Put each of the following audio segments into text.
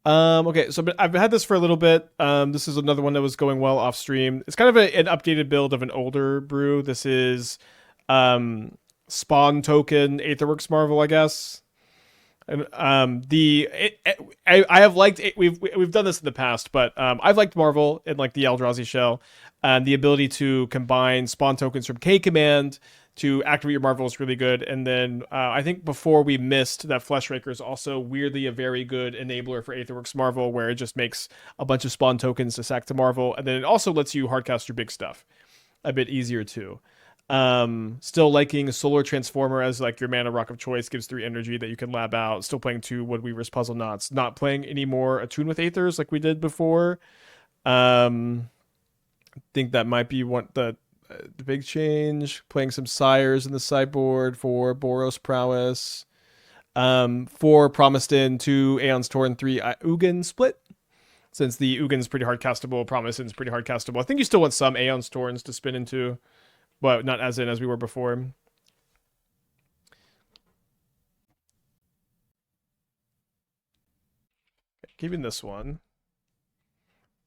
Okay, so I've had this for a little bit. This is another one that was going well off stream. It's kind of an updated build of an older brew. This is um, Spawn token Aetherworks Marvel, I guess. And I have liked it. We've done this in the past, but I've liked Marvel in like the Eldrazi shell, and the ability to combine spawn tokens from K command to activate your Marvel is really good. And then I think before we missed that Fleshraker is also weirdly a very good enabler for Aetherworks Marvel, where it just makes a bunch of spawn tokens to sack to Marvel, and then it also lets you hardcast your big stuff a bit easier too. Still liking Solar Transformer as like your mana rock of choice, gives 3 energy that you can lab out. Still playing 2 Woodweaver's Puzzleknots. Not playing any more Attune with Aethers like we did before. Think that might be one the big change. Playing some Sires in the sideboard for Boros prowess. 4 Promised In, 2 Aeons Torn, 3 Ugin split. Since the Ugin's pretty hard castable, Promise In's pretty hard castable. I think you still want some Aeons Torns to spin into, but not as in as we were before. Okay, keeping this one.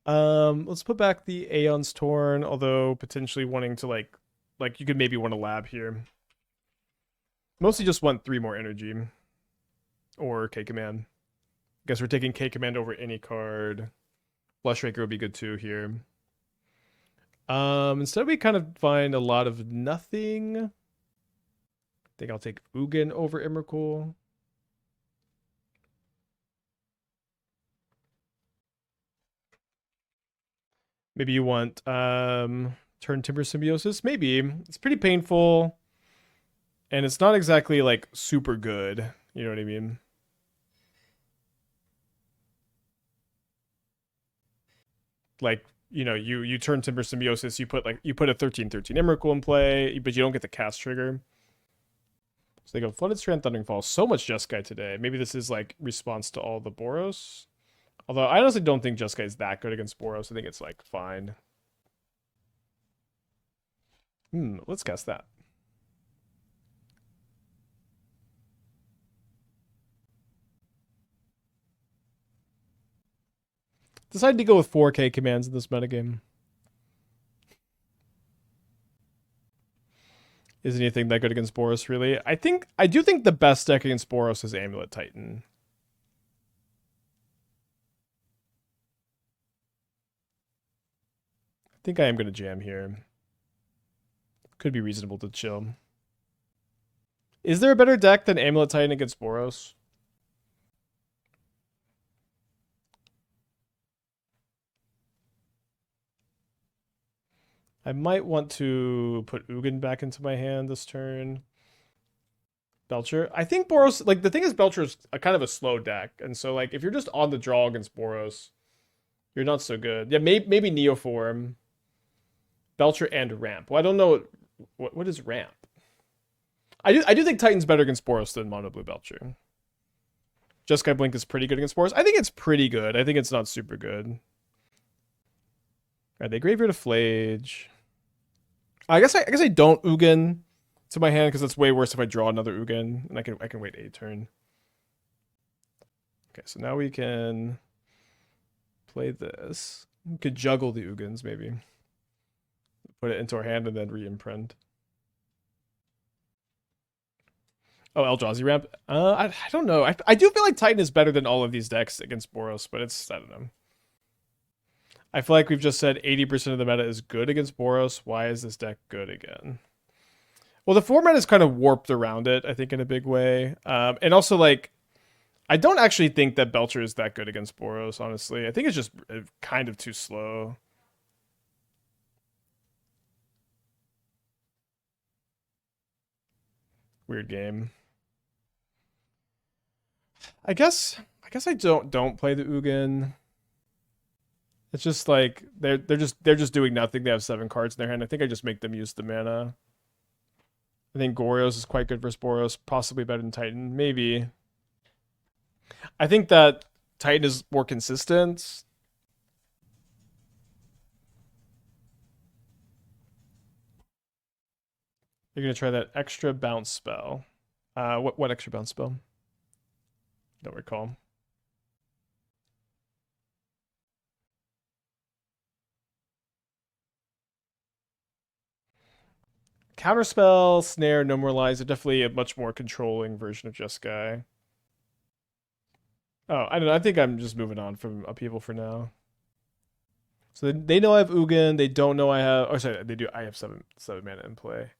Let's put back the Aeons Torn, although potentially wanting to like you could maybe want a lab here. Mostly just want 3 more energy. Or K Command. Guess we're taking K Command over any card. Fleshraker would be good too here. Instead we kind of find a lot of nothing. I think I'll take Ugin over Emrakul. Maybe you want Turn Timber Symbiosis. Maybe. It's pretty painful. And it's not exactly like super good. You know what I mean? Like, you know, you turn Timber Symbiosis, you put a 13/13 Emrakul in play, but you don't get the cast trigger. So they go Flooded Strand, Thundering Fall. So much Jeskai today. Maybe this is like response to all the Boros. Although I honestly don't think Jeskai is that good against Boros. I think it's like fine. Let's cast that. Decided to go with 4K commands in this metagame. Is anything that good against Boros, really? I do think the best deck against Boros is Amulet Titan. I think I am going to jam here. Could be reasonable to chill. Is there a better deck than Amulet Titan against Boros? I might want to put Ugin back into my hand this turn. Belcher. I think Boros, like, the thing is, Belcher is a kind of a slow deck. And so, like, if you're just on the draw against Boros, you're not so good. Yeah, maybe Neoform, Belcher, and Ramp. Well, I don't know. What is Ramp? I do think Titan's better against Boros than Mono Blue Belcher. Jeskai Blink is pretty good against Boros. I think it's pretty good. I think it's not super good. Are they Graveyard of Flage? I guess I don't Ugin to my hand because it's way worse if I draw another Ugin and I can wait a turn. Okay, so now we can play this. We could juggle the Ugins maybe. Put it into our hand and then re-imprint. Oh, Eldrazi ramp. I don't know. I do feel like Titan is better than all of these decks against Boros, but it's I don't know. I feel like we've just said 80% of the meta is good against Boros. Why is this deck good again? Well, the format is kind of warped around it, I think, in a big way. And also, like, I don't actually think that Belcher is that good against Boros, honestly. I think it's just kind of too slow. Weird game. I guess I don't play the Ugin. It's just like they're just doing nothing. They have 7 cards in their hand. I think I just make them use the mana. I think Gorios is quite good versus Boros, possibly better than Titan. Maybe. I think that Titan is more consistent. You're gonna try that extra bounce spell. What extra bounce spell? Don't recall. Counterspell, Snare, Normalize are definitely a much more controlling version of Jeskai. Oh, I don't know. I think I'm just moving on from Upheaval for now. So they know I have Ugin. They don't know I have. Oh, sorry, they do. I have seven mana in play.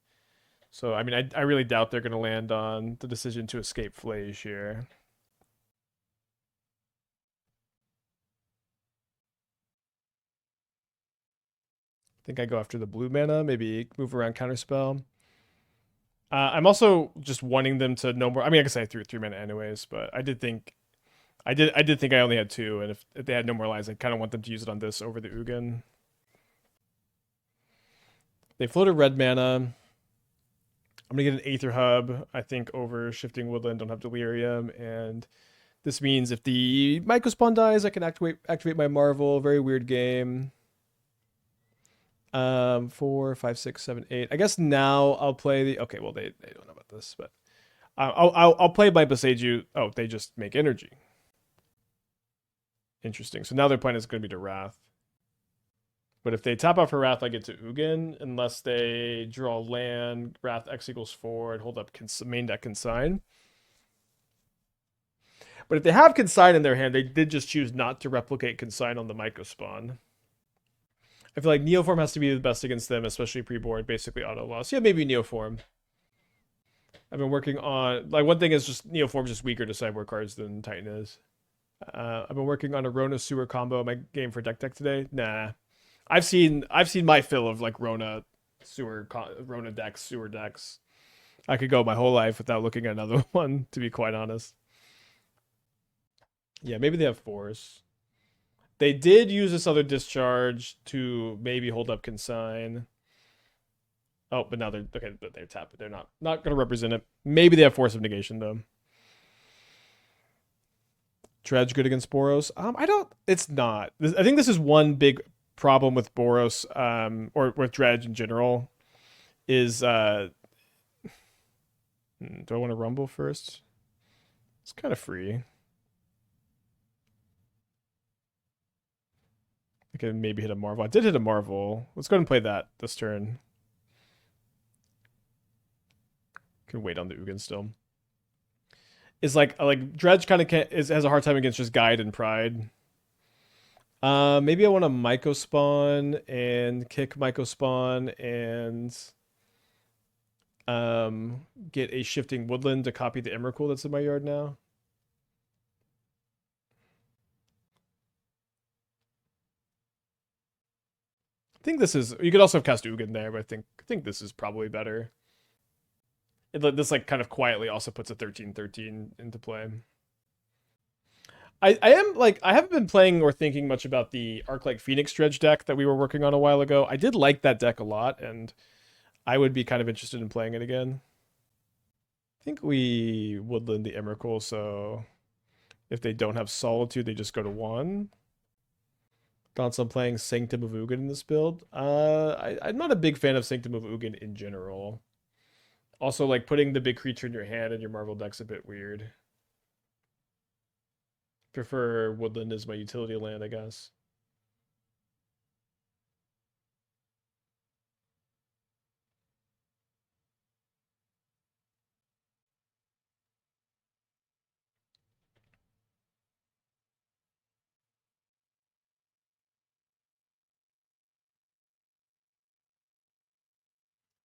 So I mean, I really doubt they're gonna land on the decision to escape Flage here. I think I go after the blue mana. Maybe move around Counterspell. I'm also just wanting them to know more. I mean, I guess I threw 3 mana anyways, but I did think I only had 2, and if they had no more lies, I kind of want them to use it on this over the Ugin. They float a red mana. I'm gonna get an Aether Hub, I think, over Shifting Woodland. Don't have Delirium, and this means if the Mycospawn dies, I can activate my Marvel. Very weird game. 4, 5, 6, 7, 8. I guess now I'll play the. Okay, well they don't know about this, but I'll play my Boseiju. Oh, they just make energy. Interesting. So now their plan is going to be to Wrath. But if they tap off her Wrath, I get to Ugin, unless they draw land, Wrath X equals 4, and hold up main deck Consign. But if they have Consign in their hand, they did just choose not to replicate Consign on the Mycospawn. I feel like Neoform has to be the best against them, especially pre-board, basically auto loss. Yeah, maybe Neoform. I've been working on, like, one thing is just Neoform's just weaker to sideboard cards than Titan is. I've been working on a Rona Sewer combo in my game for deck today. Nah. I've seen my fill of like Rona decks, sewer decks. I could go my whole life without looking at another one, to be quite honest. Yeah, maybe they have Force. They did use this other discharge to maybe hold up Consign. Oh, but now they're okay. They're tapped. They're not going to represent it. Maybe they have Force of Negation though. Dredge good against Boros? I don't. It's not. I think this is one big problem with Boros, or with Dredge in general, is do I want to Rumble first? It's kind of free. I can maybe hit a Marvel. I did hit a Marvel. Let's go ahead and play that this turn. Can wait on the Ugin still. Is like Dredge kind of has a hard time against just Guide and Pride. Maybe I want to Mycospawn and kick Mycospawn and get a Shifting Woodland to copy the Emrakul that's in my yard now. I think this is. You could also have cast Ugin there, but I think this is probably better. This like kind of quietly also puts a 13/13 into play. I am like I haven't been playing or thinking much about the Arc-like Phoenix Dredge deck that we were working on a while ago. I did like that deck a lot, and I would be kind of interested in playing it again. I think we Woodland the Emrakul, so if they don't have Solitude, they just go to 1. Thoughts on playing Sanctum of Ugin in this build? I'm not a big fan of Sanctum of Ugin in general. Also, like putting the big creature in your hand and your Marvel deck's a bit weird. Prefer Woodland as my utility land, I guess.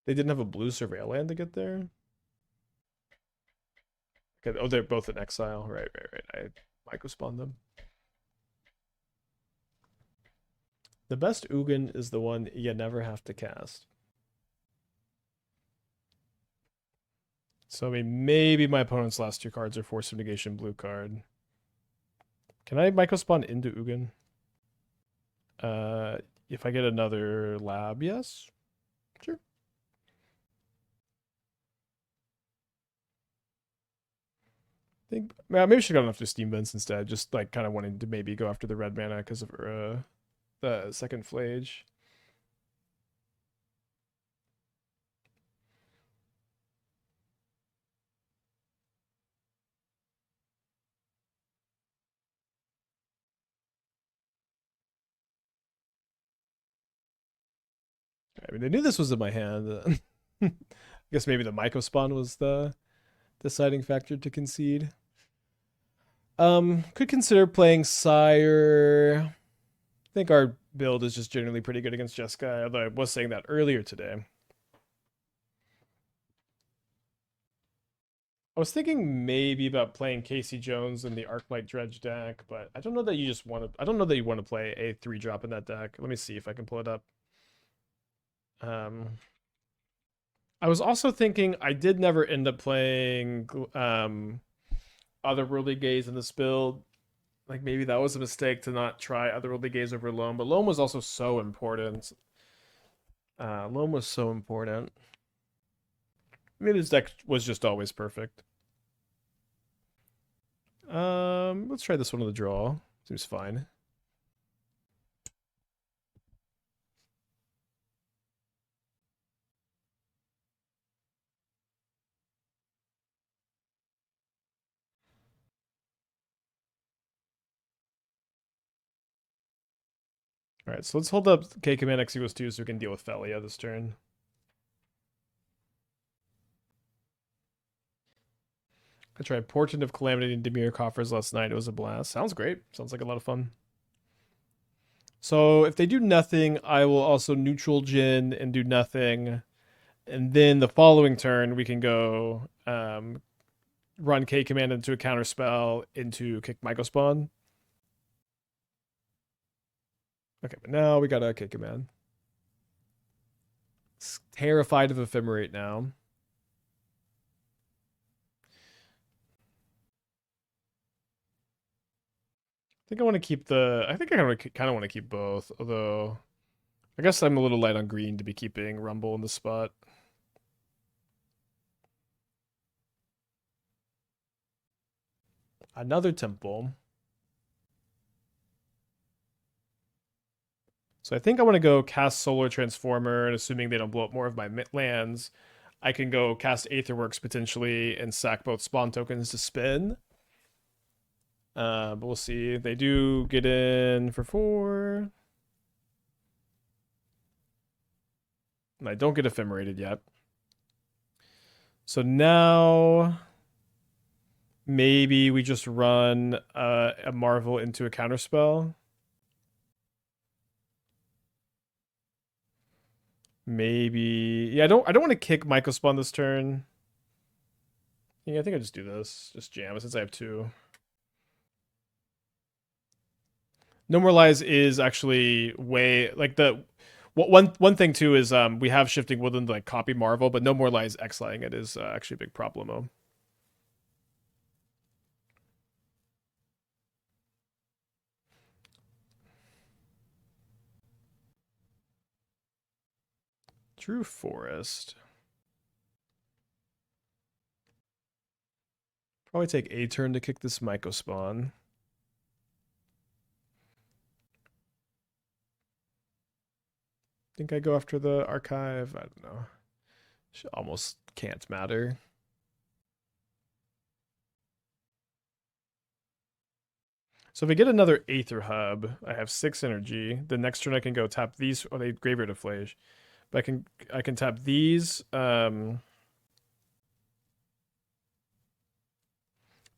They didn't have a blue Surveil land to get there? Okay, oh, they're both in exile. Right. I Mycospawn them. The best Ugin is the one you never have to cast. So I mean, maybe my opponent's last 2 cards are Force of Negation blue card. Can I Mycospawn into Ugin? If I get another lab, yes. Sure. Maybe I should have gone after Steam Vents instead. Just like kind of wanting to maybe go after the red mana because of the second Flage. I mean, they knew this was in my hand. I guess maybe the Mycospawn was the deciding factor to concede. Could consider playing Sire. I think our build is just generally pretty good against Jeskai, although I was saying that earlier today. I was thinking maybe about playing Casey Jones in the Arclight Dredge deck, but I don't know that you just want to. I don't know that you want to play a 3-drop in that deck. Let me see if I can pull it up. I was also thinking I did never end up playing Otherworldly Gaze in this build. Like maybe that was a mistake to not try Otherworldly Gaze over Loam, but Loam was also so important. Loam was so important. Maybe this deck was just always perfect. Let's try this one on the draw. Seems fine. All right, so let's hold up K command X equals 2 so we can deal with Felia this turn. I tried Portent of Calamity and Demir Coffers last night. It was a blast. Sounds great. Sounds like a lot of fun. So if they do nothing, I will also neutral Jin and do nothing. And then the following turn, we can go run K command into a counter spell into kick Mycospawn. Okay, but now we got a K command. Terrified of Ephemerate now. I think I want to keep the. I think I kind of want to keep both, although I guess I'm a little light on green to be keeping Rumble in the spot. Another temple. So I think I want to go cast Solar Transformer, and assuming they don't blow up more of my lands, I can go cast Aetherworks potentially and sack both spawn tokens to spin. But we'll see. They do get in for 4. And I don't get ephemerated yet. So now maybe we just run a Marvel into a counterspell. Maybe. Yeah, I don't want to kick Mycospawn this turn. Yeah, I think I just do this. Just jam it since I have 2. No More Lies is actually way like the one thing too is we have Shifting Woodland to like copy Marvel, but No More Lies exiling it is actually a big problem. True Forest. Probably take a turn to kick this Mycospawn. Think I go after the archive? I don't know. Almost can't matter. So if I get another Aether Hub, I have 6 energy. The next turn I can go tap these, or they Graveyard of Flage. But I can tap these.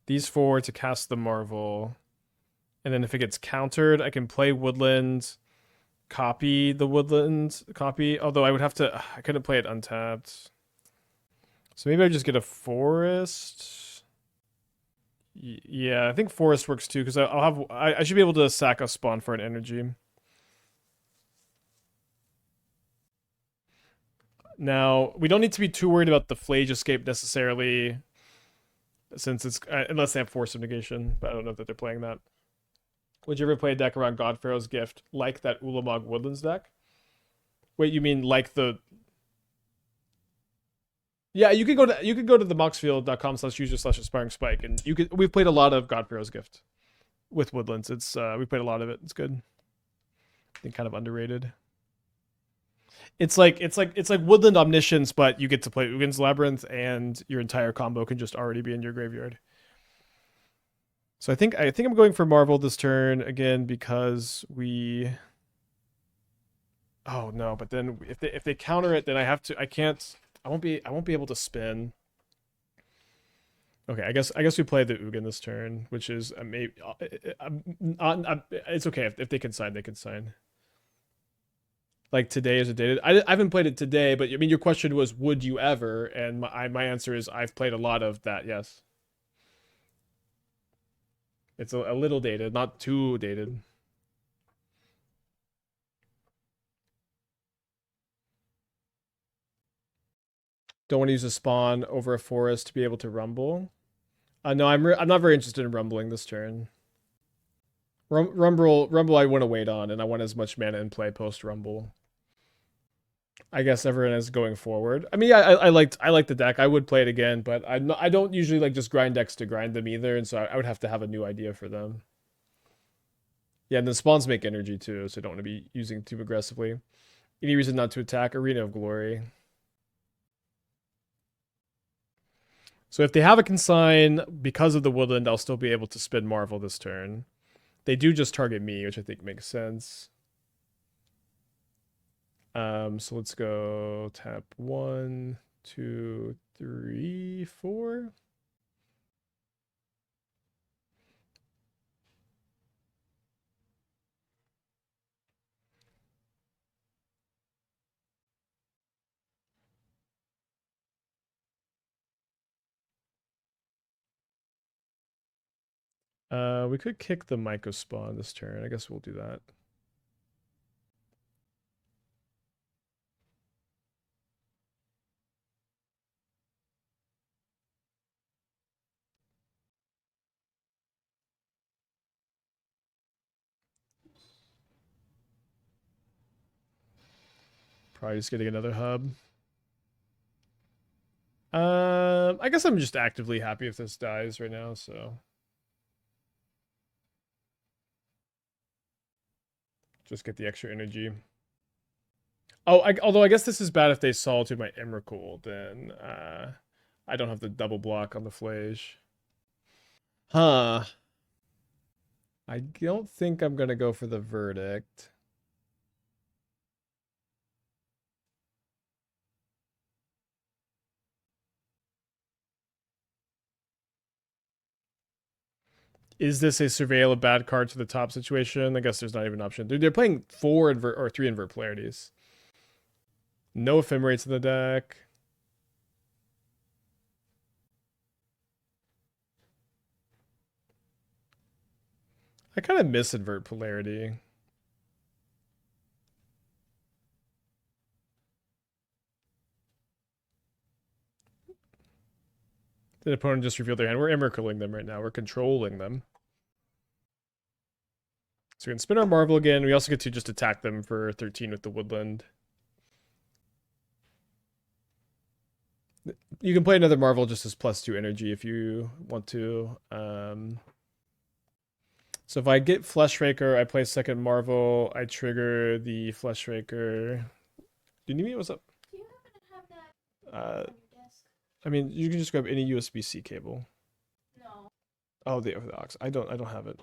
These 4 to cast the Marvel. And then if it gets countered, I can play Woodland, copy the Woodland, although I would have to, I couldn't play it untapped. So maybe I just get a Forest. Yeah, I think Forest works too, because I should be able to sack a spawn for an energy. Now, we don't need to be too worried about the Flage escape necessarily, since it's, unless they have Force of Negation, but I don't know that they're playing that. Would you ever play a deck around Godpharaoh's Gift, like that Ulamog Woodlands deck? Wait, you mean like the... Yeah, you could go to the moxfield.com/user/aspiring spike, and we've played a lot of Godpharaoh's Gift with Woodlands. It's we played a lot of it. It's good. I think kind of underrated. It's like Woodland Omniscience, but you get to play Ugin's Labyrinth, and your entire combo can just already be in your graveyard. So I think I'm going for Marvel this turn again because we. Oh no! But then if they counter it, then I can't. I won't be able to spin. Okay, I guess we play the Ugin this turn, which is maybe it's okay if they can sign, they can sign. Like today is a day. I haven't played it today, but I mean your question was would you ever, and my answer is I've played a lot of that. Yes, it's a little dated, not too dated. Don't want to use a spawn over a forest to be able to rumble. No, I'm not very interested in rumbling this turn. Rumble I want to wait on, and I want as much mana in play post rumble. I guess everyone is going forward. I mean, I liked the deck. I would play it again, but I don't usually like just grind decks to grind them either, and so I would have to have a new idea for them. Yeah, and the spawns make energy too, so I don't want to be using too aggressively. Any reason not to attack Arena of Glory? So if they have a consign because of the woodland, I'll still be able to spin Marvel this turn. They do just target me, which I think makes sense. So let's go tap 1, 2, 3, 4. We could kick the Mycospawn this turn. I guess we'll do that. Probably just getting another hub. I guess I'm just actively happy if this dies right now, so. Just get the extra energy. Oh, although I guess this is bad if they solitude my Emrakul, then I don't have the double block on the Flage. Huh. I don't think I'm going to go for the Verdict. Is this a surveil a bad card to the top situation? I guess there's not even an option. They're playing 4 invert or 3 invert polarities. No ephemerates in the deck. I kind of miss invert polarity. The opponent just revealed their hand. We're Emrakuling them right now. We're controlling them. So we can spin our Marvel again. We also get to just attack them for 13 with the Woodland. You can play another Marvel just as +2 energy if you want to. So if I get Fleshraker, I play second Marvel. I trigger the Fleshraker. Do you need me? What's up? Do you happen to have that on your desk? I mean, you can just grab any USB-C cable. No. Oh, the aux. I don't have it.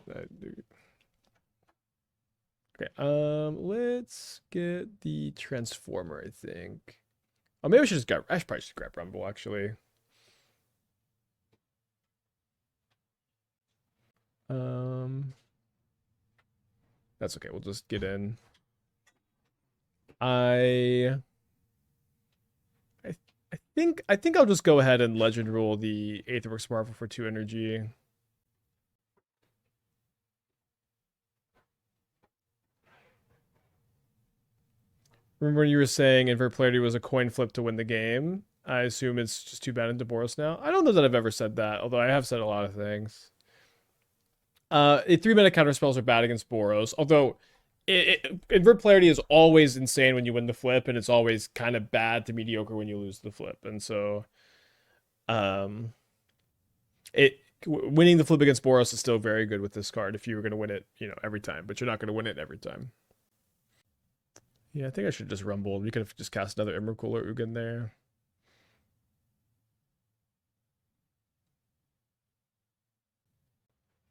Okay. Let's get the Transformer, I think. Oh, maybe I should probably just grab Rumble, actually. That's okay. We'll just get in. I think I'll just go ahead and Legend Rule the Aetherworks Marvel for 2 energy. Remember when you were saying Invert Polarity was a coin flip to win the game? I assume it's just too bad in Boros now. I don't know that I've ever said that, although I have said a lot of things. 3-mana counter spells are bad against Boros, although Invert Polarity is always insane when you win the flip, and it's always kind of bad to mediocre when you lose the flip. And so, winning the flip against Boros is still very good with this card if you were going to win it, every time, but you're not going to win it every time. Yeah, I think I should just Rumble. We could have just cast another Emrakul or Ugin there.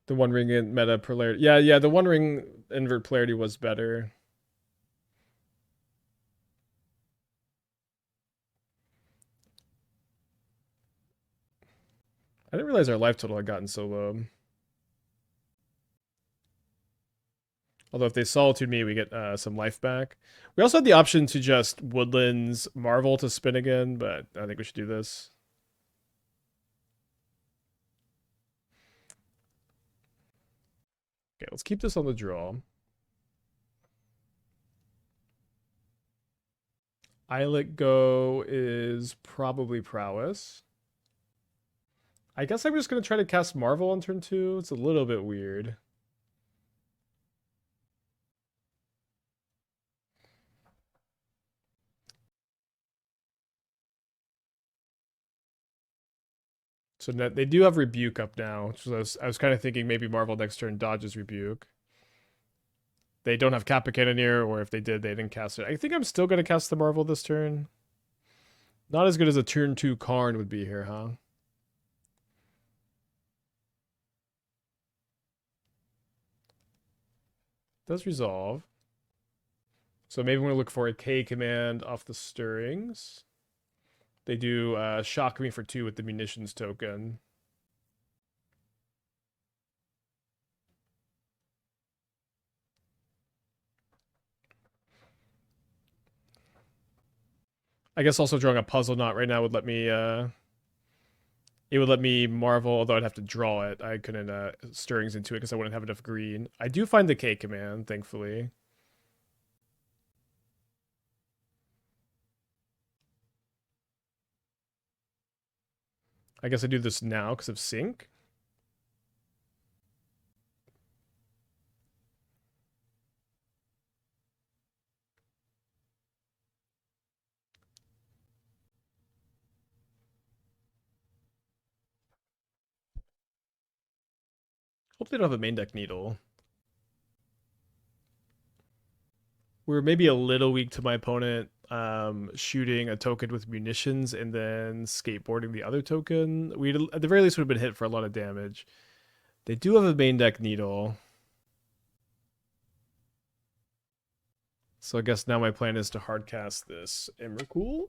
The One Ring in meta polarity. Yeah, the One Ring invert polarity was better. I didn't realize our life total had gotten so low. Although if they solitude me, we get some life back. We also had the option to just Woodlands Marvel to spin again, but I think we should do this. Okay, let's keep this on the draw. Islet Go is probably Prowess. I guess I'm just going to try to cast Marvel on turn 2. It's a little bit weird. So they do have Rebuke up now, which I was kind of thinking maybe Marvel next turn dodges Rebuke. They don't have Kappa Cannoneer, or if they did, they didn't cast it. I think I'm still going to cast the Marvel this turn. Not as good as a turn 2 Karn would be here, huh? Does resolve. So maybe we're going to look for a K command off the Stirrings. They do shock me for 2 with the munitions token. I guess also drawing a Puzzleknot right now would let me it would let me Marvel, although I'd have to draw it. I couldn't Stirrings into it because I wouldn't have enough green. I do find the K command, thankfully. I guess I do this now because of sync. Hope they don't have a main deck needle. We're maybe a little weak to my opponent shooting a token with munitions and then skateboarding the other token. We at the very least would have been hit for a lot of damage. They do have a main deck needle. So I guess now my plan is to hardcast this Emrakul.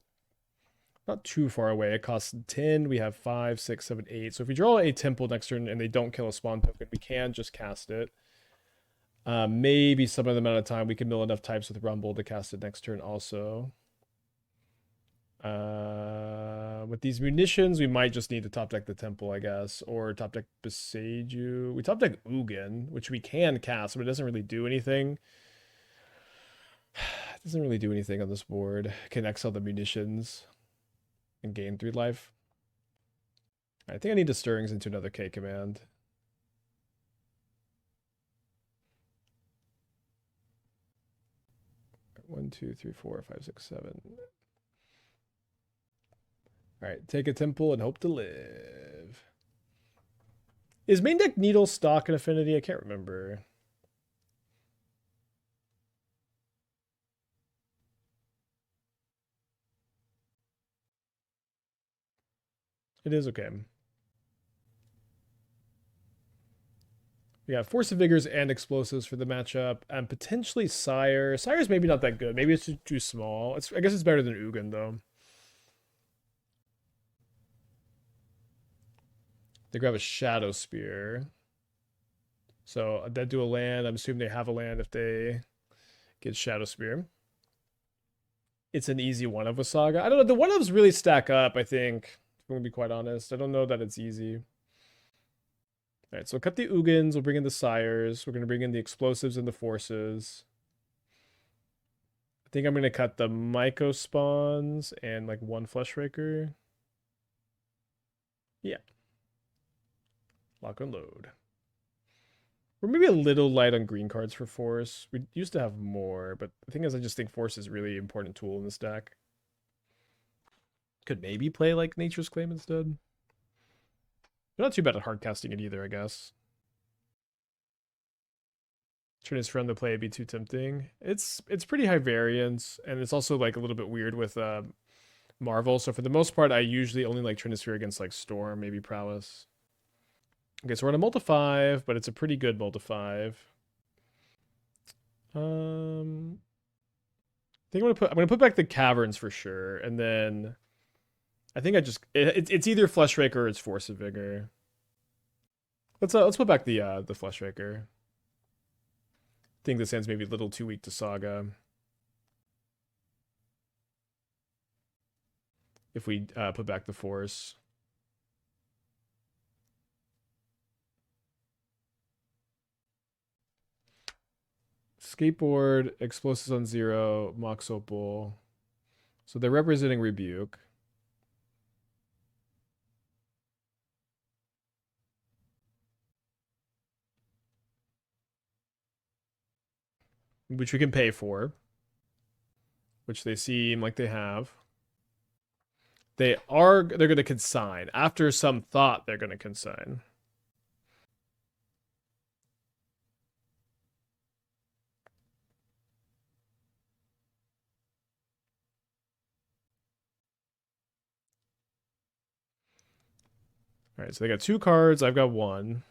Not too far away. It costs 10. We have 5, 6, 7, 8. So if we draw a temple next turn and they don't kill a spawn token, we can just cast it. Maybe some of the amount of time we can mill enough types with Rumble to cast it next turn also. With these munitions, we might just need to top deck the temple, I guess, or top deck Boseiju. We top deck Ugin, which we can cast, but it doesn't really do anything. It doesn't really do anything on this board. Can exile the munitions and gain 3 life. I think I need to Stirrings into another K command. One, two, three, 4, 5, 6, 7. All right, take a temple and hope to live. Is main deck needle stock and affinity? I can't remember. It is okay. We got Force of Vigors and Explosives for the matchup, and potentially Sire. Sire's maybe not that good. Maybe it's too small. I guess it's better than Ugin, though. They grab a Shadow Spear. So that do a land. I'm assuming they have a land if they get Shadow Spear. It's an easy one-of with Saga. I don't know. The one-ofs really stack up, I think. If I'm going to be quite honest. I don't know that it's easy. All right, so we'll cut the Ugins. We'll bring in the Sires. We're going to bring in the Explosives and the Forces. I think I'm going to cut the Mycospawns and like 1 Fleshraker. Yeah. Lock and load. We're maybe a little light on green cards for Force. We used to have more, but the thing is I just think Force is a really important tool in this deck. Could maybe play like Nature's Claim instead. They're not too bad at hardcasting it either, I guess. Trinisphere on the play would be too tempting. It's pretty high variance, and it's also like a little bit weird with Marvel. So for the most part, I usually only like Trinisphere against like Storm, maybe Prowess. Okay, so we're on a multi-5, but it's a pretty good multi-5. I think I'm gonna put back the caverns for sure, and then I think it's either Fleshraker or it's Force of Vigor. Let's put back the Fleshraker. I think this hand's maybe a little too weak to Saga. If we put back the Force. Skateboard, Explosives on 0, Mox Opal. So they're representing Rebuke. Which we can pay for. Which they seem like they have. They're going to consign. After some thought, they're going to consign. All right, so they got 2 cards. I've got 1.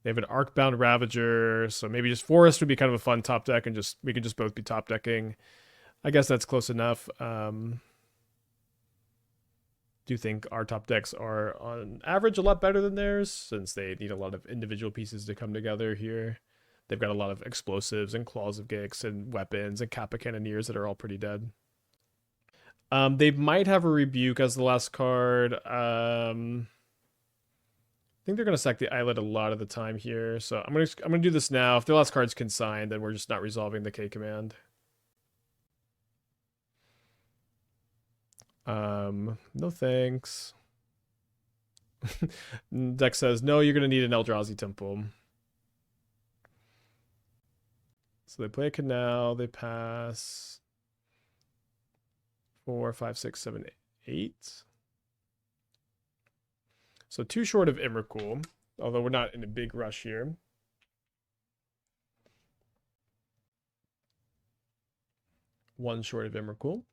They have an Arcbound Ravager, so maybe just Forest would be kind of a fun top deck, and we could just both be top decking. I guess that's close enough. Do think our top decks are on average a lot better than theirs, since they need a lot of individual pieces to come together here. They've got a lot of explosives and Claws of Gix and weapons and Kappa Cannoneers that are all pretty dead. They might have a Rebuke as the last card. I think they're gonna sack the Islet a lot of the time here, so I'm gonna do this now. If the last card's consigned, then we're just not resolving the K command. No thanks. Deck says no. You're gonna need an Eldrazi Temple. So they play a Canal. They pass 4, 5, 6, 7, 8. So 2 short of Emrakul, although we're not in a big rush here. One short of Emrakul.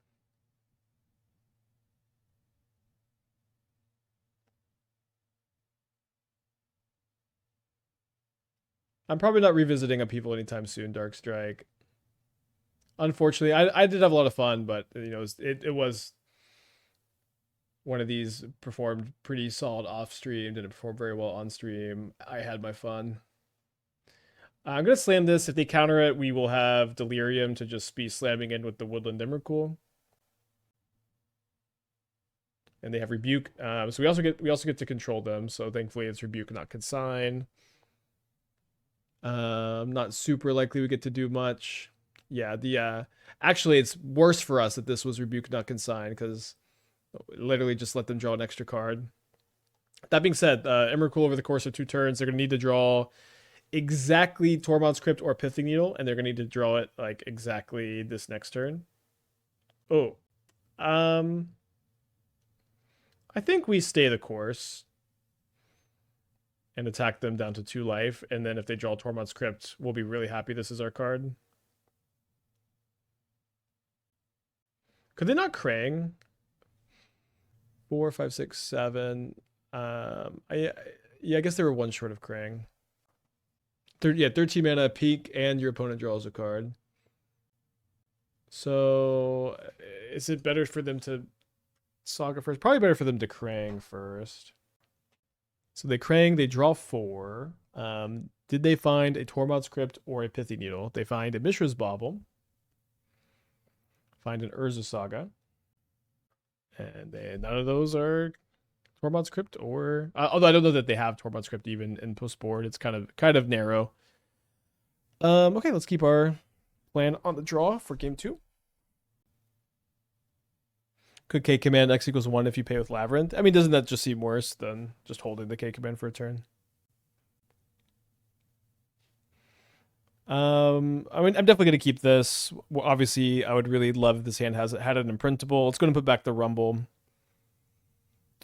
I'm probably not revisiting Upheaval anytime soon, Dark Strike. Unfortunately, I did have a lot of fun, but you know, it was one of these performed pretty solid off stream, didn't perform very well on stream. I had my fun. I'm going to slam this. If they counter it, we will have Delirium to just be slamming in with the Woodland Emrakul. And they have Rebuke. So we also get to control them. So thankfully it's Rebuke, not Consign. Not super likely we get to do much. Yeah, actually it's worse for us that this was Rebuke, not Consign, because literally just let them draw an extra card. That being said, Emrakul over the course of 2 turns, they're going to need to draw exactly Tormod's Crypt or Pithing Needle, and they're going to need to draw it like exactly this next turn. Oh. I think we stay the course and attack them down to 2 life, and then if they draw Tormod's Crypt, we'll be really happy this is our card. Could they not Krang? 4, 5, 6, 7. I guess they were 1 short of Krang. 13 mana, peak, and your opponent draws a card. So, is it better for them to Saga first? Probably better for them to Krang first. So they Krang, they draw 4. Did they find a Tormod's Crypt or a Pithy Needle? They find a Mishra's Bauble. Find an Urza Saga. And none of those are Tormod's Crypt or... although I don't know that they have Tormod's Crypt even in post board. It's kind of narrow. Okay, let's keep our plan on the draw for game 2. Could K command X equals 1 if you pay with Labyrinth? I mean, doesn't that just seem worse than just holding the K command for a turn? I mean, I'm definitely going to keep this. Well, obviously, I would really love if this hand had an imprintable. It's going to put back the Rumble.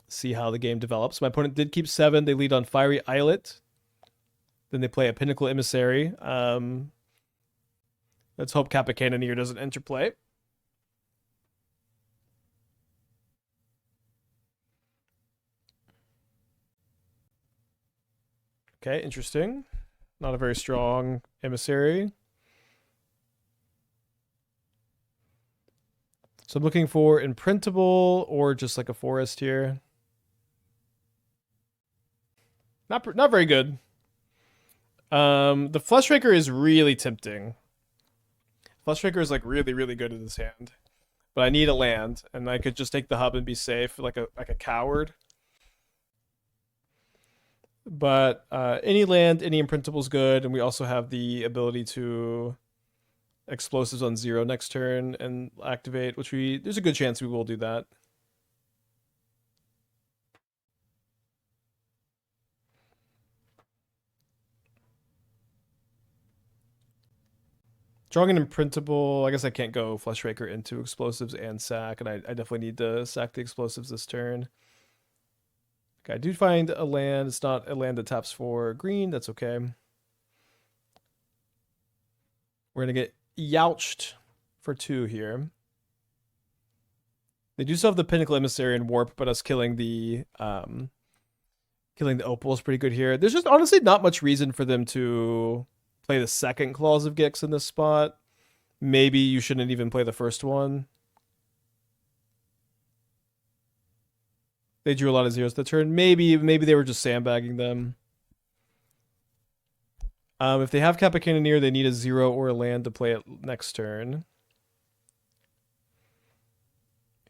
See how the game develops. My opponent did keep 7. They lead on Fiery Islet. Then they play a Pinnacle Emissary. Let's hope Kappa Cannoneer doesn't enter play. Okay, interesting. Not a very strong Emissary. So I'm looking for imprintable or just like a forest here. Not very good. The Fleshraker is really tempting. Fleshraker is like really good in this hand, but I need a land, and I could just take the hub and be safe, like a coward. But any land, any imprintable is good, and we also have the ability to explosives on 0 next turn and activate, which there's a good chance we will do that. Drawing an imprintable, I guess I can't go Fleshraker into explosives and sack, and I definitely need to sack the explosives this turn. Okay, I do find a land. It's not a land that taps for green. That's okay. We're going to get Youched for 2 here. They do still have the Pinnacle Emissary and Warp, but us killing the Opal is pretty good here. There's just honestly not much reason for them to play the second Claws of Gix in this spot. Maybe you shouldn't even play the first one. They drew a lot of zeros the turn. Maybe they were just sandbagging them. If they have Kappa Cannoneer, they need a 0 or a land to play it next turn.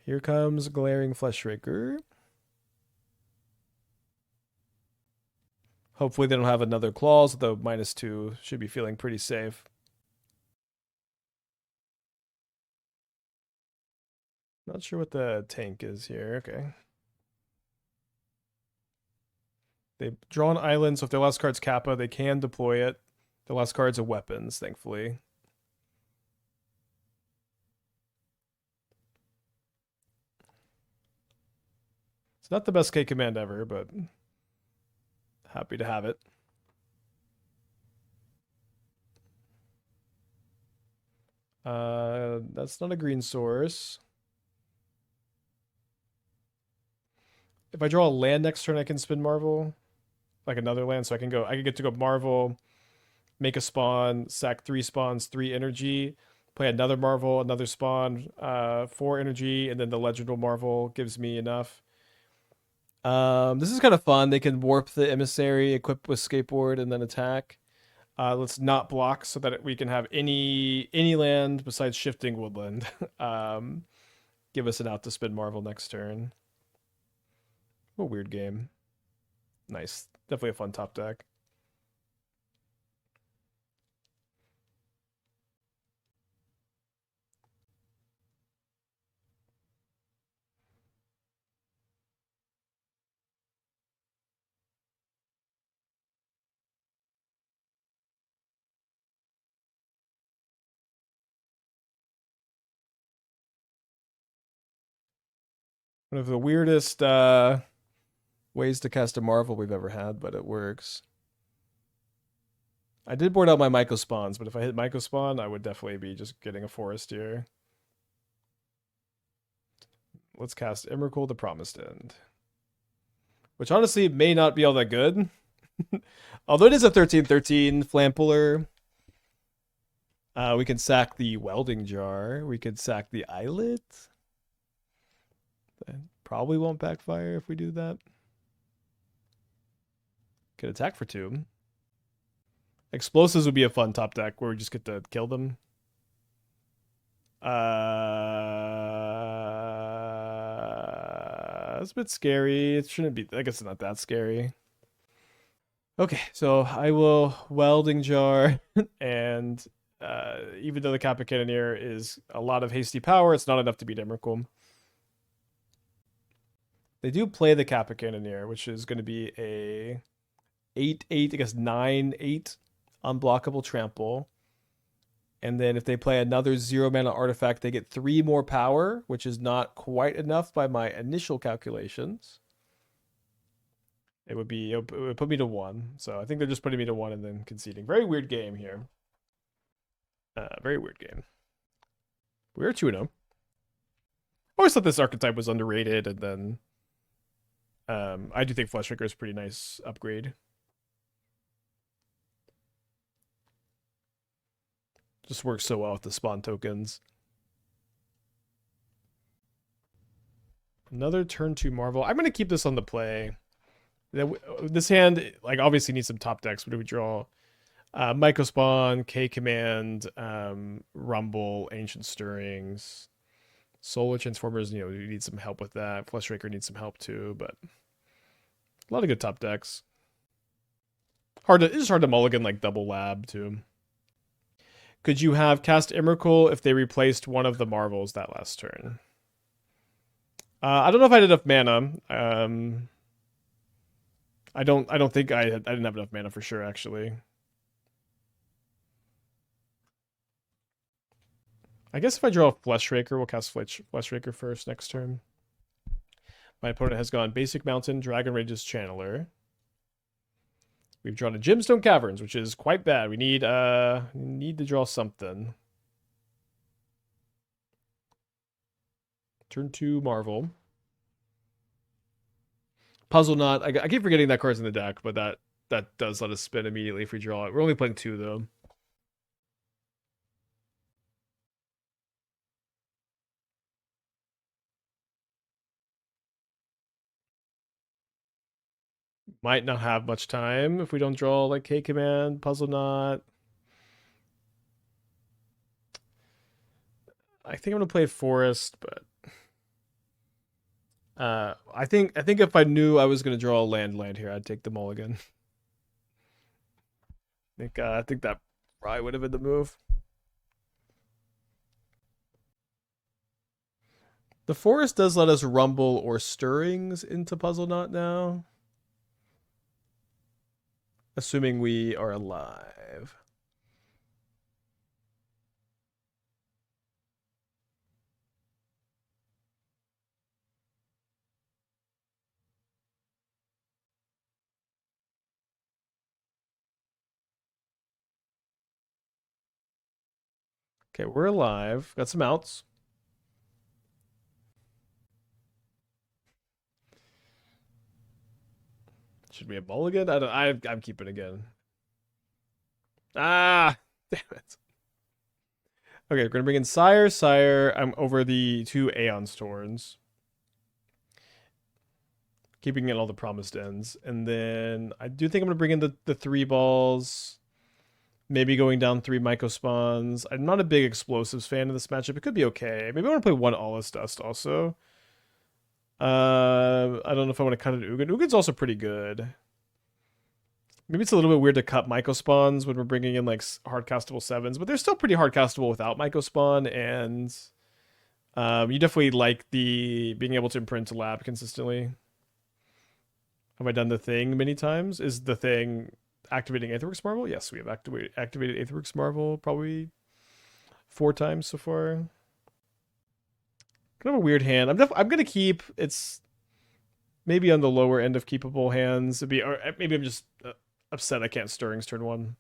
Here comes Glaring Fleshraker. Hopefully they don't have another claws, though -2 should be feeling pretty safe. Not sure what the tank is here. Okay. They draw an island, so if their last card's Kappa, they can deploy it. The last card's a weapons, thankfully. It's not the best K command ever, but happy to have it. That's not a green source. If I draw a land next turn, I can spin Marvel. Like another land, so I can get to go Marvel, make a spawn, sack 3 spawns, 3 energy, play another Marvel, another spawn, 4 energy, and then the Legendal Marvel gives me enough. This is kind of fun. They can warp the emissary, equip with skateboard, and then attack. Let's not block so that we can have any land besides Shifting Woodland. Give us an out to spin Marvel next turn. What a weird game. Nice. Definitely a fun top deck. One of the weirdest ways to cast a Marvel we've ever had, but it works. I did board out my Mycospawns, but if I hit Mycospawn, I would definitely be just getting a forest here. Let's cast Emrakul, the Promised End. Which honestly may not be all that good. Although it is a 13/13 Flampuller. We can sack the Welding Jar. We could sack the Eyelet. That probably won't backfire if we do that. Could attack for 2. Explosives would be a fun top deck where we just get to kill them. It's a bit scary. It shouldn't be. I guess it's not that scary. Okay, so I will Welding Jar, and even though the Kappa Cannoneer is a lot of hasty power, it's not enough to beat Emrakul. They do play the Kappa Cannoneer, which is going to be a 8/8, I guess 9/8 unblockable trample. And then if they play another 0 mana artifact, they get 3 more power, which is not quite enough by my initial calculations. It would put me to 1. So I think they're just putting me to 1 and then conceding. Very weird game here. Very weird game. We're 2-0. I always thought this archetype was underrated, and then I do think Fleshraker is a pretty nice upgrade. Just works so well with the spawn tokens. Another turn 2 Marvel. I'm going to keep this on the play. This hand, like, obviously needs some top decks. What do we draw? Mycospawn, K Command, Rumble, Ancient Stirrings, Solar Transformers. You know, we need some help with that. Fleshraker needs some help too, but a lot of good top decks. It's just hard to mulligan like double lab too. Could you have cast Emrakul if they replaced one of the Marvels that last turn? I don't know if I had enough mana. I don't think I didn't have enough mana for sure, actually. I guess if I draw a Fleshraker, we'll cast Fleshraker first next turn. My opponent has gone Basic Mountain, Dragon Rage's Channeler. We've drawn a Gemstone Caverns, which is quite bad. We need to draw something. Turn 2 Marvel. Puzzleknot. I keep forgetting that card's in the deck, but that does let us spin immediately if we draw it. We're only playing 2 though. Might not have much time if we don't draw like K Command, Puzzleknot. I think I'm gonna play Forest, but I think if I knew I was gonna draw a land here, I'd take the mulligan. I think that probably would have been the move. The Forest does let us Rumble or Stirrings into Puzzleknot now. Assuming we are alive. Okay, we're alive. Got some outs. Should we have mulligan? I'm keeping again. Ah, damn it. Okay, we're gonna bring in Sire. I'm over the 2 Aeons Torns. Keeping in all the promised ends. And then I do think I'm gonna bring in the 3 balls. Maybe going down 3 Mycospawns. I'm not a big explosives fan of this matchup. It could be okay. Maybe I want to play 1 Allus Dust also. I don't know if I want to cut an Ugin. Ugin's also pretty good. Maybe it's a little bit weird to cut Mycospawns when we're bringing in like hardcastable 7s, but they're still pretty hardcastable without Mycospawn, and you definitely like the being able to imprint to lab consistently. Have I done the thing many times? Is the thing activating Aetherworks Marvel? Yes, we have activated Aetherworks Marvel probably 4 times so far. Kind of a weird hand. I'm gonna keep. It's maybe on the lower end of keepable hands. Or maybe I'm just upset I can't Stirrings turn 1.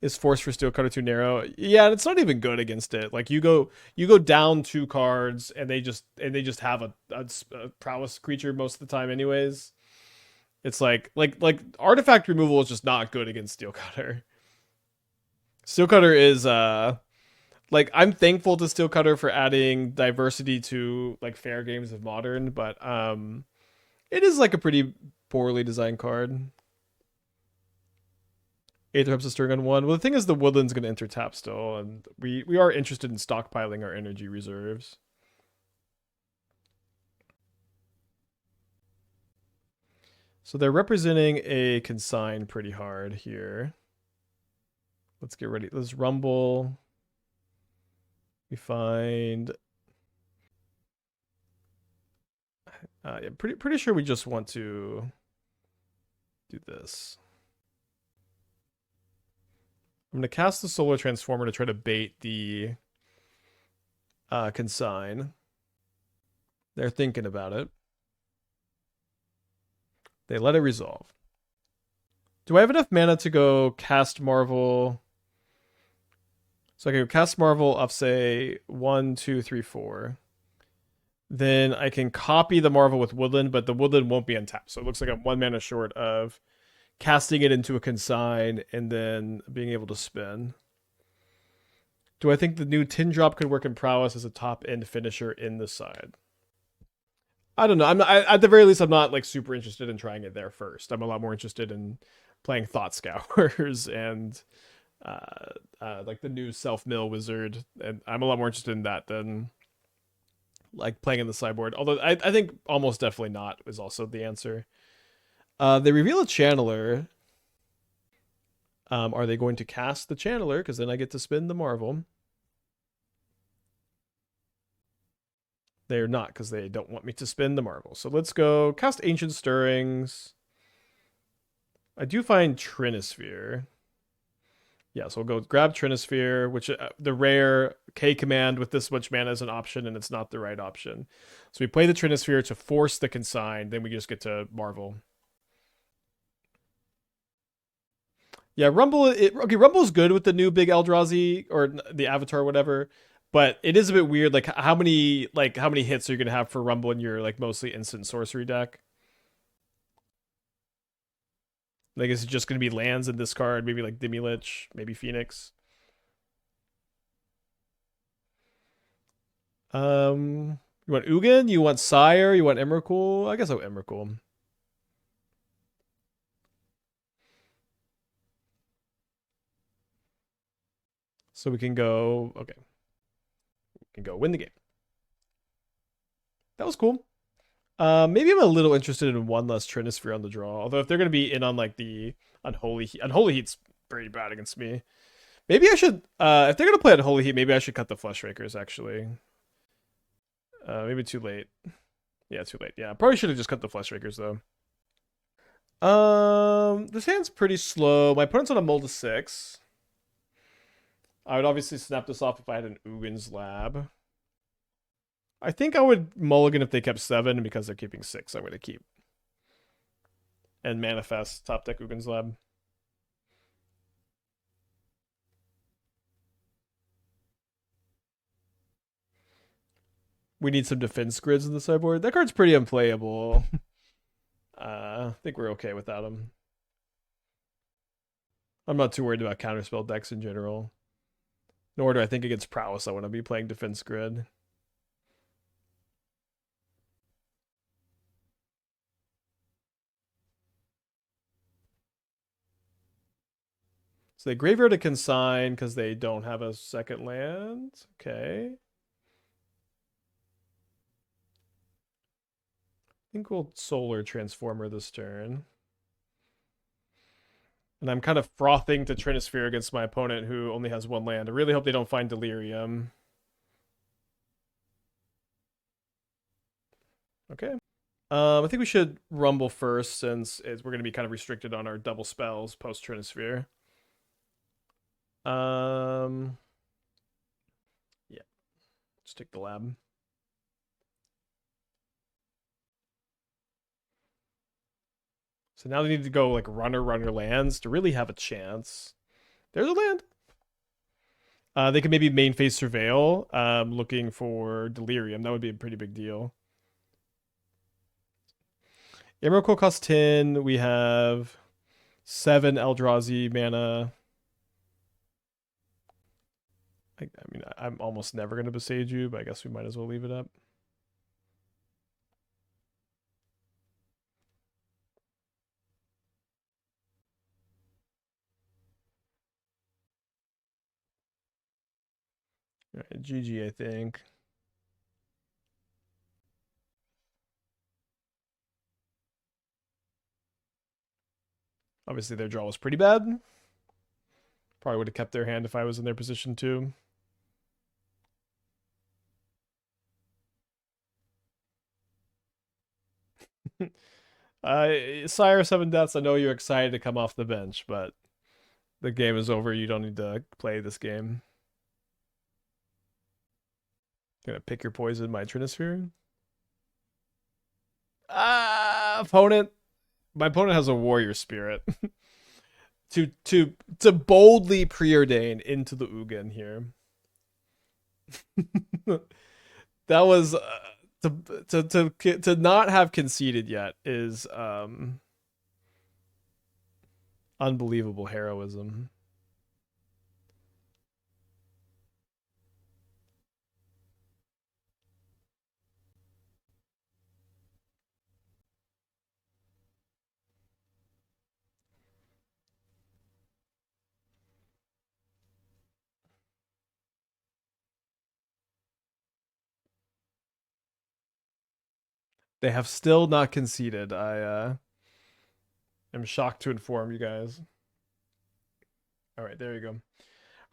Is Force for Steelcutter too narrow? Yeah, it's not even good against it. Like you go down 2 cards and they just have a prowess creature most of the time anyways. It's like artifact removal is just not good against Steelcutter. Steelcutter is like, I'm thankful to Steelcutter for adding diversity to like fair games of Modern, but it is like a pretty poorly designed card. Aether Hub's a Stirring on 1. Well, the thing is, the Woodland's going to enter tap still, and we are interested in stockpiling our energy reserves. So they're representing a consign pretty hard here. Let's get ready. Let's Rumble. We find... yeah, pretty sure we just want to do this. I'm going to cast the Solar Transformer to try to bait the consign. They're thinking about it. They let it resolve. Do I have enough mana to go cast Marvel? So I can cast Marvel off, say, 1, 2, 3, 4. Then I can copy the Marvel with Woodland, but the Woodland won't be untapped. So it looks like I'm 1 mana short of casting it into a consign and then being able to spin. Do I think the new Tin Drop could work in Prowess as a top end finisher in the side? I don't know. At the very least, I'm not like super interested in trying it there first. I'm a lot more interested in playing Thought Scours and like the new Self Mill Wizard, and I'm a lot more interested in that than like playing in the sideboard. Although I think almost definitely not is also the answer. They reveal a Channeler. Are they going to cast the Channeler? Because then I get to spin the Marvel. They're not, because they don't want me to spin the Marvel. So let's go cast Ancient Stirrings. I do find Trinisphere. Yeah, so we'll go grab Trinisphere, which the rare K command with this much mana is an option, and it's not the right option. So we play the Trinisphere to force the Consign, then we just get to Marvel. Yeah, Rumble. Rumble's good with the new big Eldrazi or the Avatar, or whatever. But it is a bit weird. Like how many hits are you gonna have for Rumble in your like mostly instant sorcery deck? Like is it just gonna be lands in this card? Maybe like Demi-Lich, maybe Phoenix. You want Ugin? You want Sire? You want Emrakul? I guess I'll Emrakul. So we can go. Okay, we can go win the game. That was cool. Maybe I'm a little interested in one less Trinisphere on the draw. Although if they're gonna be in on like the Unholy Heat, Unholy Heat's pretty bad against me. Maybe I should. If they're gonna play Unholy Heat, maybe I should cut the Fleshrakers. Actually, maybe too late. Yeah, too late. Yeah, probably should have just cut the Fleshrakers though. This hand's pretty slow. My opponent's on a Mold of 6. I would obviously snap this off if I had an Ugin's Lab. I think I would mulligan if they kept 7, and because they're keeping 6, I'm going to keep. And manifest top deck Ugin's Lab. We need some defense grids in the sideboard. That card's pretty unplayable. I think we're okay without him. I'm not too worried about counterspell decks in general. Nor do I think against Prowess I want to be playing defense grid. So they graveyard a Consign because they don't have a second land. Okay. I think we'll Solar Transformer this turn. And I'm kind of frothing to Trinisphere against my opponent who only has 1 land. I really hope they don't find Delirium. Okay. I think we should Rumble first since we're going to be kind of restricted on our double spells post Trinisphere. Yeah. Just take the lab. So now they need to go like runner lands to really have a chance. There's a land. They could maybe main phase Surveil, looking for Delirium. That would be a pretty big deal. Emrakul costs 10. We have 7 Eldrazi mana. I mean, I'm almost never going to Boseiju, but I guess we might as well leave it up. All right, GG, I think. Obviously, their draw was pretty bad. Probably would have kept their hand if I was in their position too. Sire 7 deaths. I know you're excited to come off the bench, but the game is over. You don't need to play this game. Gonna pick your poison, my Trinisphere. Opponent. My opponent has a warrior spirit. to boldly preordain into the Ugin here. That was to not have conceded yet is unbelievable heroism. They have still not conceded. I am shocked to inform you guys. All right, there you go. All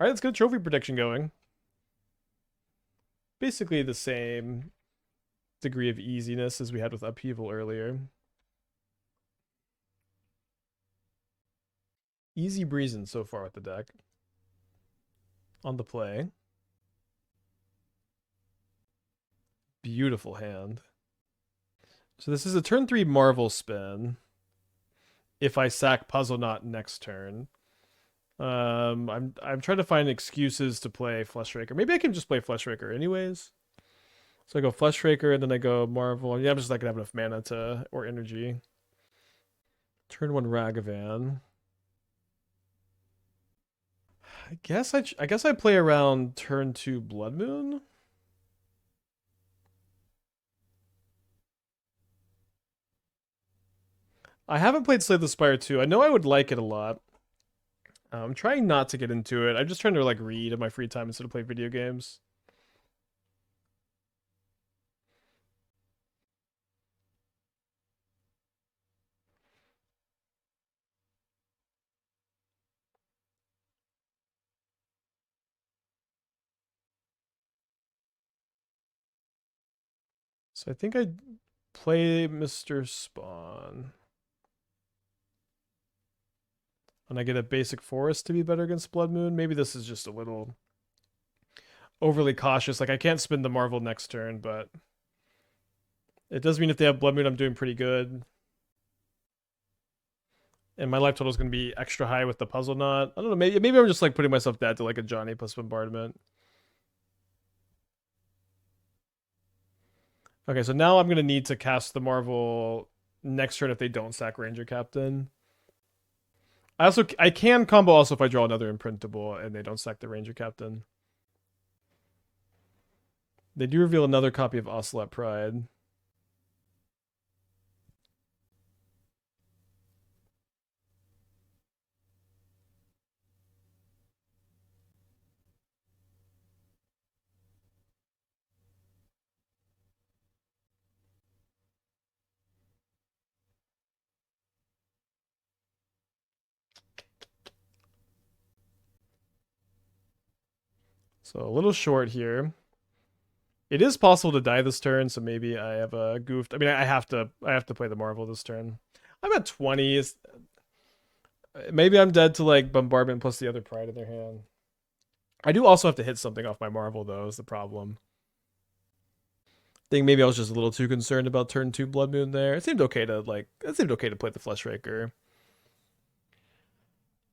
right, let's get a trophy prediction going. Basically the same degree of easiness as we had with Upheaval earlier. Easy breezing so far with the deck. On the play. Beautiful hand. So this is a turn 3 Marvel spin. If I sack Puzzleknot next turn. I'm trying to find excuses to play Fleshraker. Maybe I can just play Fleshraker anyways. So I go Fleshraker and then I go Marvel. Yeah, I'm just not gonna have enough mana to or energy. Turn 1 Ragavan. I guess I play around turn 2 Blood Moon. I haven't played Slay the Spire 2. I know I would like it a lot. I'm trying not to get into it. I'm just trying to like read in my free time instead of play video games. So I think I'd play Mr. Spawn. And I get a basic forest to be better against Blood Moon. Maybe this is just a little overly cautious. Like I can't spin the Marvel next turn, but it does mean if they have Blood Moon, I'm doing pretty good. And my life total is going to be extra high with the Puzzleknot. I don't know. Maybe I'm just like putting myself dead to like a Johnny plus bombardment. Okay, so now I'm going to need to cast the Marvel next turn if they don't sack Ranger Captain. I can combo also if I draw another imprintable and they don't sack the Ranger Captain. They do reveal another copy of Ocelot Pride. So a little short here. It is possible to die this turn, so maybe I have a goofed. I mean, I have to play the Marvel this turn. I'm at 20. Maybe I'm dead to like bombardment plus the other pride in their hand. I do also have to hit something off my Marvel though, is the problem. I think maybe I was just a little too concerned about turn 2 Blood Moon there. It seemed okay to play the Fleshraker.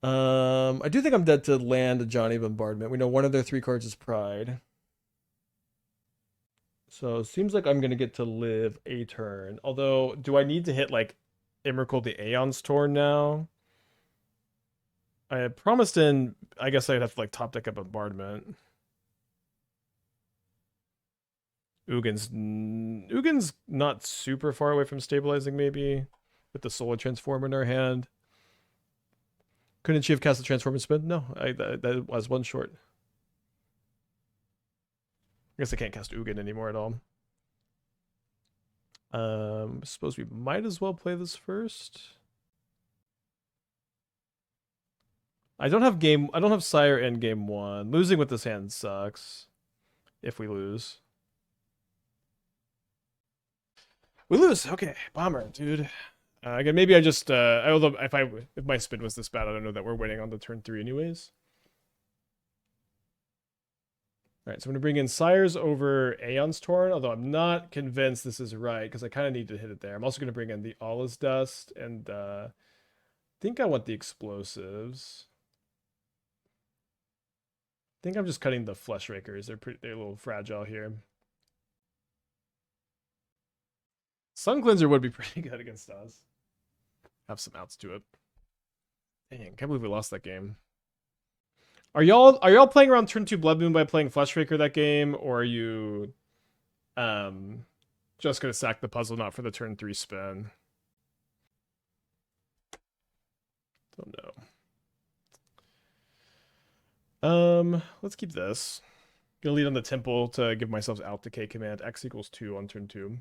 I do think I'm dead to land a Johnny Bombardment. We know one of their 3 cards is Pride. So it seems like I'm gonna get to live a turn. Although, do I need to hit like Emrakul the Aeons Torn now? I had promised in. I guess I'd have to like top deck a bombardment. Ugin's not super far away from stabilizing. Maybe with the Solar Transformer in our hand. Couldn't she have cast the Transform and spin? No, that was one short. I guess I can't cast Ugin anymore at all. I suppose we might as well play this first. I don't have Sire in game 1. Losing with this hand sucks. If we lose. We lose. Okay, bomber, dude. Again, maybe I just although if my spin was this bad, I don't know that we're winning on the turn 3 anyways. All right, so I'm gonna bring in Sires over Aeons Torn, although I'm not convinced this is right because I kind of need to hit it there. I'm also gonna bring in the All is Dust and I think I want the explosives. I think I'm just cutting the Fleshrakers. They're a little fragile here. Sun Cleanser would be pretty good against us. Have some outs to it. Dang, can't believe we lost that game. Are y'all playing around turn 2 Blood Moon by playing Fleshraker that game, or are you just gonna sack the Puzzleknot for the turn 3 spin? Don't know. Let's keep this. Gonna lead on the Temple to give myself out decay command. X equals 2 on turn 2.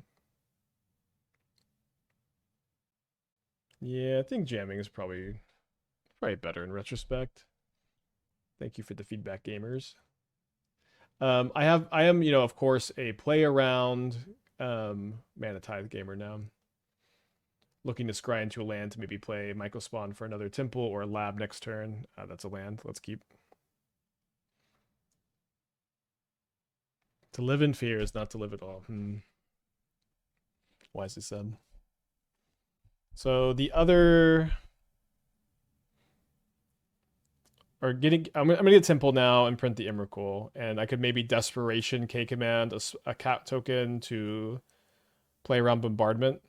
Yeah, I think jamming is probably better in retrospect. Thank you for the feedback, gamers. I am, of course, a play around Mana Tithe gamer now. Looking to scry into a land to maybe play Mycospawn for another temple or lab next turn. That's a land. Let's keep. To live in fear is not to live at all. Wisely said. So the other, or getting, I'm gonna get Temple now and print the Emrakul, and I could maybe Desperation K command a cat token to play around Bombardment.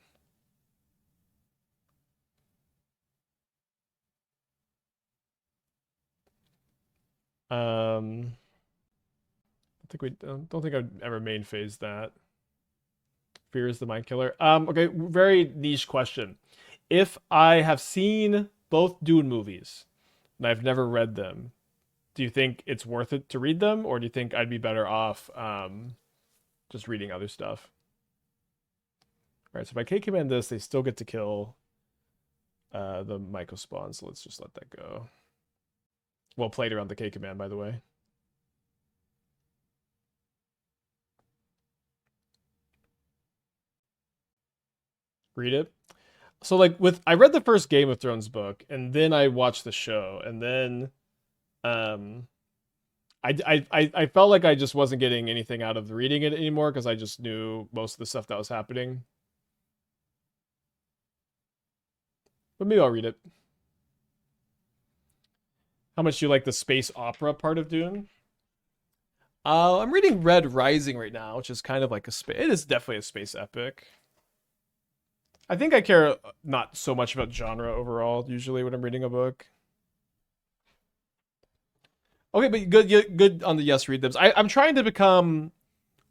Don't think I've ever main phase that. Fear is the mind killer. Okay, very niche question. If I have seen both Dune movies and I've never read them, do you think it's worth it to read them, or do you think I'd be better off just reading other stuff? All right, so if I K command this, they still get to kill the Mycospawn, so let's just let that go. Well played around the K command, by the way. Read it. So like I read the first Game of Thrones book, and then I watched the show, and then I felt like I just wasn't getting anything out of reading it anymore because I just knew most of the stuff that was happening. But maybe I'll read it. How much do you like the space opera part of Dune? I'm reading Red Rising right now, which is kind of like a space. It is definitely a space epic. I think I care not so much about genre overall, usually, when I'm reading a book. Okay, but good on the yes read them. I'm trying to become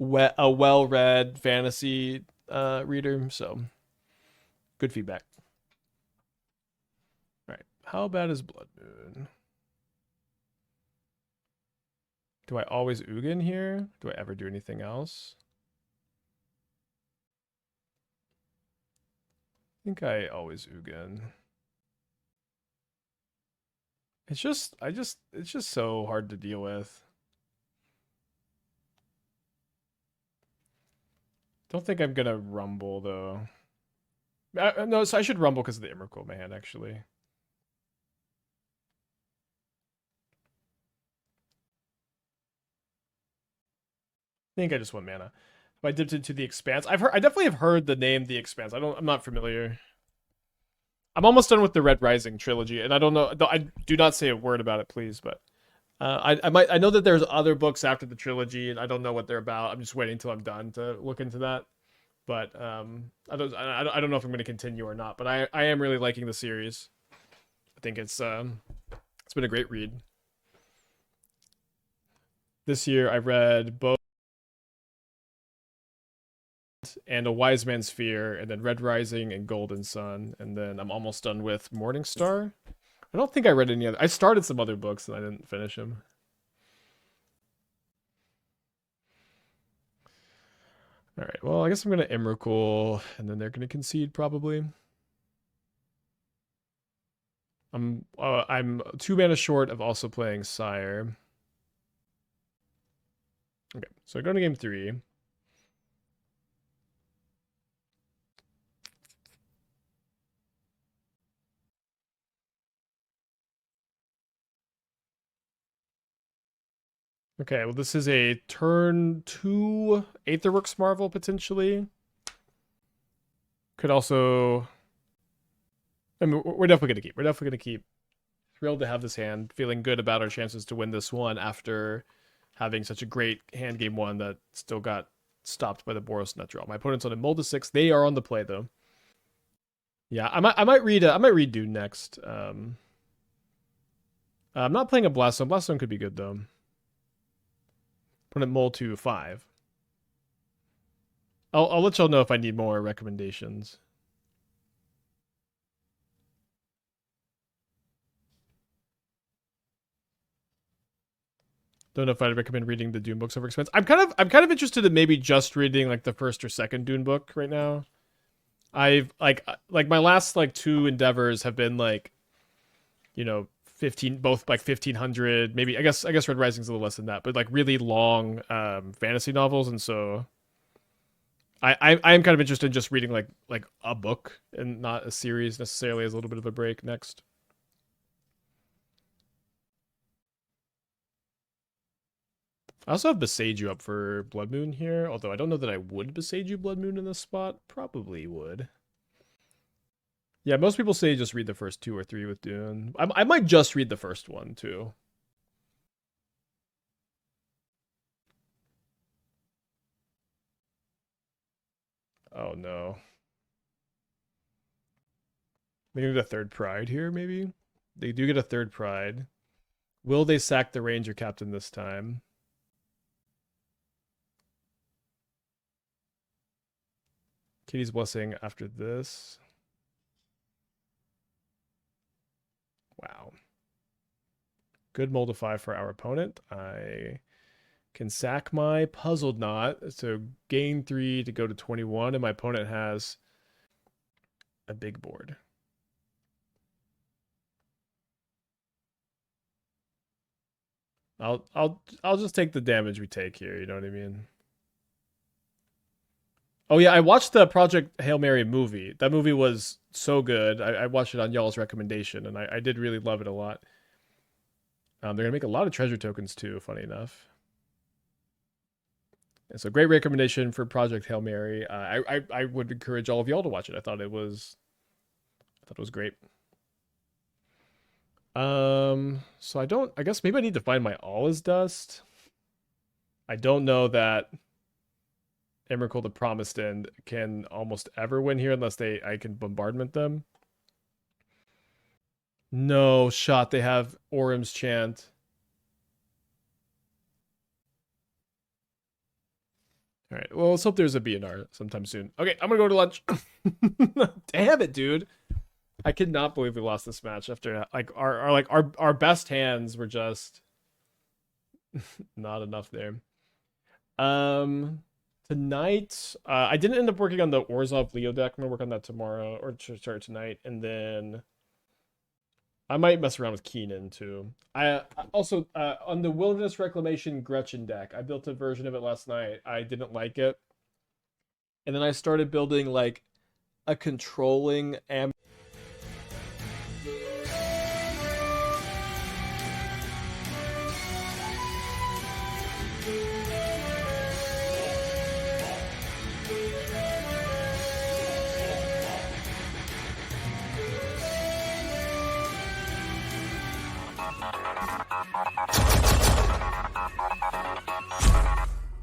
a well-read fantasy reader, so good feedback. All right, how bad is Blood Moon? Do I always Ugin here? Do I ever do anything else? I think I always Ugin. It's just so hard to deal with. Don't think I'm gonna rumble though. No, so I should rumble because of the Emrakul in my hand, actually. I think I just want mana. If I dipped into the Expanse, I definitely have heard the name The Expanse. I'm not familiar. I'm almost done with the Red Rising trilogy, and I don't know. I do not say a word about it, please. But I know that there's other books after the trilogy, and I don't know what they're about. I'm just waiting until I'm done to look into that. But I don't know if I'm going to continue or not. But I am really liking the series. I think it's been a great read. This year I read both and A Wise Man's Fear, and then Red Rising and Golden Sun, and then I'm almost done with Morningstar. I don't think I read any other. I started some other books and I didn't finish them. All right. Well, I guess I'm gonna Emrakul, and then they're gonna concede probably. I'm 2 mana short of also playing Sire. Okay, so going to game 3. Okay, well, this is a turn 2 Aetherworks Marvel, potentially. Could also... I mean, we're definitely going to keep. We're definitely going to keep. Thrilled to have this hand. Feeling good about our chances to win this one after having such a great hand game 1 that still got stopped by the Boros Nut draw. My opponent's on a Mold to 6. They are on the play, though. Yeah, I might read Dune next. I'm not playing a Blaststone. Blaststone could be good, though. Opponent Mole to 5. I'll let y'all know if I need more recommendations. Don't know if I'd recommend reading the Dune books over Expanse. I'm kind of interested in maybe just reading like the first or second Dune book right now. I've like my last like two endeavors have been like, 15, both like 1500, maybe. I guess Red Rising's a little less than that, but like really long fantasy novels, and so I am kind of interested in just reading like a book and not a series necessarily as a little bit of a break next. I also have Boseiju up for Blood Moon here, although I don't know that I would Boseiju Blood Moon in this spot. Probably would. Yeah, most people say just read the first two or three with Dune. I might just read the first one too. Oh no. They get a third pride here, maybe? They do get a third pride. Will they sack the Ranger Captain this time? Kitty's Blessing after this. Wow. Good Moldify for our opponent. I can sack my Puzzleknot, so gain 3 to go to 21, and my opponent has a big board. I'll just take the damage we take here, you know what I mean? Oh yeah, I watched the Project Hail Mary movie. That movie was so good. I watched it on y'all's recommendation, and I did really love it a lot. They're gonna make a lot of treasure tokens too, funny enough. And so great recommendation for Project Hail Mary. I would encourage all of y'all to watch it. I thought it was great. So I guess maybe I need to find my All is Dust. I don't know that Emrakul the Promised End can almost ever win here unless I can bombardment them. No shot. They have Orum's Chant. All right. Well, let's hope there's a BNR sometime soon. Okay, I'm gonna go to lunch. Damn it, dude. I cannot believe we lost this match after like our best hands were just not enough there. Tonight, I didn't end up working on the Orzhov Leo deck. I'm gonna work on that tomorrow, or start tonight, and then I might mess around with Keenan too. I also on the Wilderness Reclamation Gretchen deck, I built a version of it last night. I didn't like it, and then I started building like a controlling